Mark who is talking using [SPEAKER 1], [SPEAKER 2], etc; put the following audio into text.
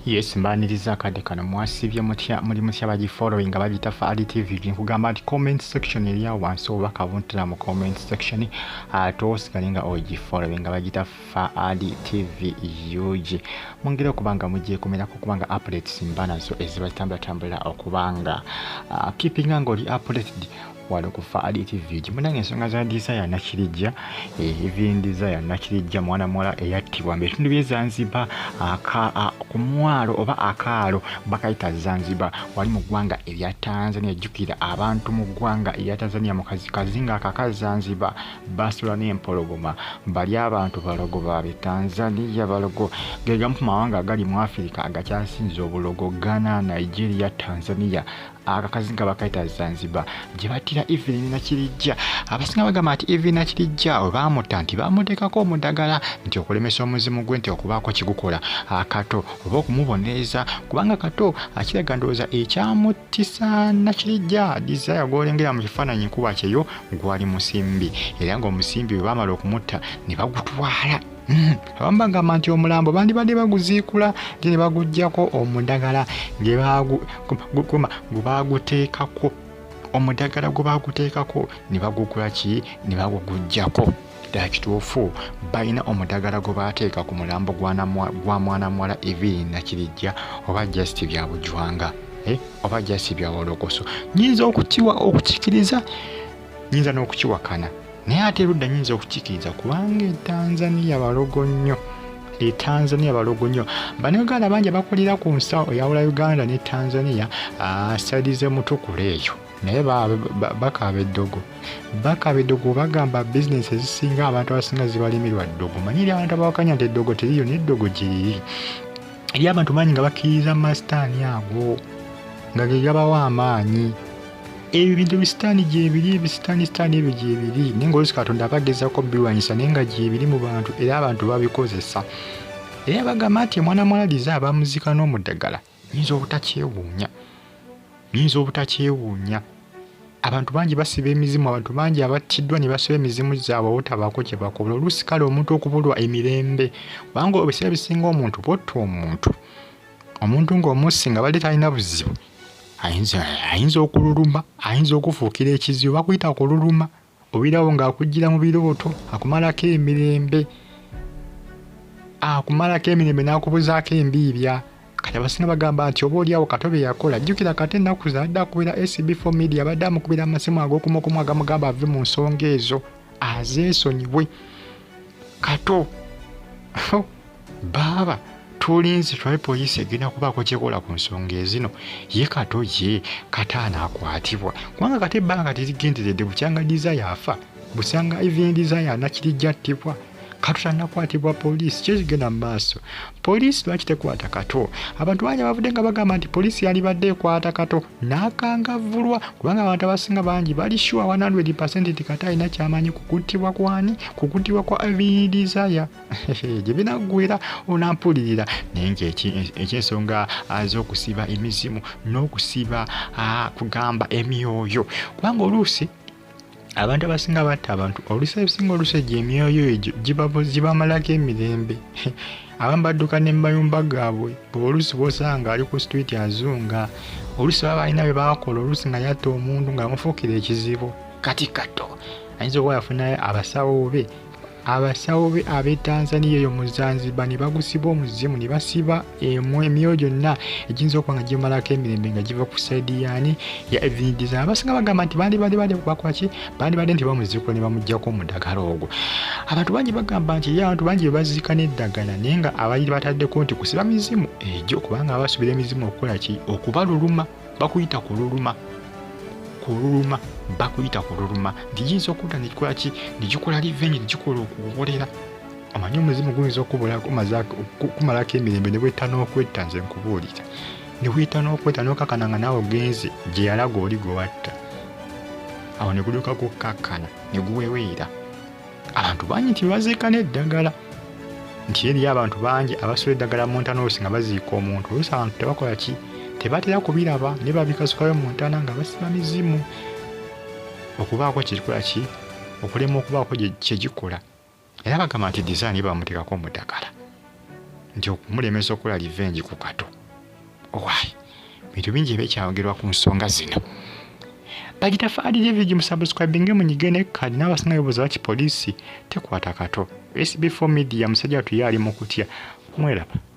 [SPEAKER 1] Yes, mbaniriza akadde kano mwasibye muli mutya bagi following abagita Faali TV nkugamba nti comment section eri awo wansi oba kabuntira mu comment section tosigalinga ogi following abagita Faali TV yugi mungire okubanga mugiye kumerako kubanga updates mbanazo ezibatambula okubanga keeping angoli updated walo ku Faali TV munange ensonga za desire nakirijja Evelyn desire nakirijja mwana mwala eyattibwa mbetundu bye Zanzibar ku mwalo oba akaalo bakaita Zanzibar wali mu ggwanga erya Tanzania jjukira abantu mu ggwanga erya Tanzania mu kazinga akaka Zanzibar basula n'empologoma bali abantu balogo babe Tanzania balogo gega mu mawanga gali mu Africa agakyasinza obulogo Ghana Nigeria Tanzania akazinga bakaita Zanzibar jibatira Evelyn nakirijja abasinga bagamba ati Evelyn nakirijja obamuta nti bamutekako omudagala nti okulemesa omuzimu gwe nti okubaako kigukola akato oba okumubonereza kubanga kato akiraga ndowooza ekyamutisa nakirijja desire gw'olengera mu kifaananyi nkuba kyeyo gwali musimbi era ng'omusimbi bwe baamala okumutta ne bagutwala abambagamba nti omulambo bandibadde baguziikula ne baguggyako omudagala gwe baguteekako omudagala gwe baguteekako ne bagugula ki ne baguggyako ddala kituufu balina omudagala gwe bateeka ku mulambo gwa mwana mwala Evelyn nakirijja oba just bya bujwanga oba just bya wolokoso nyinza okukikiriza nyinza n'okukiwakana naye ate erudda nyinza okukikiriza kubanga Tanzania balogo nnyo Tanzania balogo nnyo Bannayuganda bangi bakulira ku nsawo eyawula Uganda ne Tanzania sadize mutukula eyo naye bakaba eddogo bagamba bizinesi ezisinga abantu abasinga zibalimirwa ddogo manyiri abantu abawakanya nti eddogo teriyo n'eddogo gyeri eri abantu bangi nga bakkiriza masitaani ago nga ge gabawa amaanyi ebintu bisitaani gyebiri ebisitaani ebyo gyebiri naye ng'oluusi Katonda abagezako birwanyisa naye nga gyebiri mu bantu era abantu babikozesa era bagamba nti mwana mwalaliza abamuzika n'omudagala nyinza obutakyewuunya abantu bangi basiba emizimu abantu bangi abattiddwa ne basiba emizimu zaabwe obutabaako kye bakola oluusi kale omuntu okubulwa emirembe kubanga ebiseera bisinga omuntu bwotta omuntu ng'omussi nga badde talina buzibu ayinza okululuma ayinza okufuukira ekizibu bakuyita kululuma obirawo ng'akuggira mu birooto akumalako emirembe n'akubuzaako embiibya kati abasinga bagamba nti oba oliawo Kato bye yakola jjukira kati ennaku zadde akubira SB4 media badde amukubira amasimu ag'okumukumu agamugamba ave mu nsonga ezo azeesonyiwe Kato baaba tulinze twali poliisi egenda kubaako kyekola ku nsonga ezino ye Kato ye kataana akwatibwa kubanga kati ebbanga terigenderedde bukyanga desire afa busanga Evelyn desire nakirijja attibwa Kato tannakwatibwa poliisi kyekigenda mu maaso poliisi lwaki tekwata Kato abantu bangi bavudde nga bagamba nti poliisi yalibadde ekwata Kato n'akangavvulwa kubanga abantu abasinga bangi bali sure 100% nti Kato alina kyamanyi kukuttibwa kwani kukuttibwa kwa Evelyn desire gye binaggwera onampulirira naye ng'ekyensonga z'okusiba emizimu n'okusiba kugamba emyoyo kubanga oluusi abantu abasinga batta abantu oluusi ebisinga oluusi emyoyo egyo gibamalako emirembe abamu badduka ne mumayumba gaabwe oluusi bw'osanga ali ku street azunga oluusi baba balina bye bakola oluusi nga yatta omuntu nga bamufuukira ekizibu kati Kato ayinza okuba yafunayo abasawo be ab'e Tanzania eyo mu Zanzibar ne bagusiba omuzimu ne basiba emyoyo gyonna egiyinza okuba nga gimalako emirembe nga giva ku saidi yaani ya Evelyn desire abasinga bagamba nti bandibadde bakwaki bandibadde nti bamuziikula ne bamuggyako omudagala ogwo abantu bangi bagamba nti ye abantu bangi bebaziika n'eddagala naye nga abaliri bataddeko nti kusiba mizimu egyo kubanga abasubira emizimu okukola ki okubaluluma bakuyita kululuma bakuyita kululuma ndiyinza okudda nekikola ki negikola revenge negikola okuwolera amanyi omuzimu guyinza okumalako emirembe ne bwetta n'okwetta nze nkubuulira ne bwetta n'okwetta n'okakkana nga naawe ogenze gye yalaga oli gwe watta awo ne gulyoka kukakkana ne guweweera abantu bangi nti baziika n'eddagala nti eriyo abantu bangi abasula eddagala mu ntanoosi nga baziika omuntu oluusi abantu tebakola ki tebatera kubiraba ne babikasukayo mu ntana nga basiba mizimu okubaako kyekikola ki okulema okubaako kyegikola era bagamba nti desire ne bamuteekako omudagala nti okumulemesa okukola revenge ku Kato. Owaayi bintu bingi ebikyayogerwa ku nsonga zino. Bagitafaali David musubscribinge munyigene kadi n'abasinga bibuuza lwaki poliisi tekwata Kato. SB4 Media musajja watu ye ali mu kutya. Mweraba.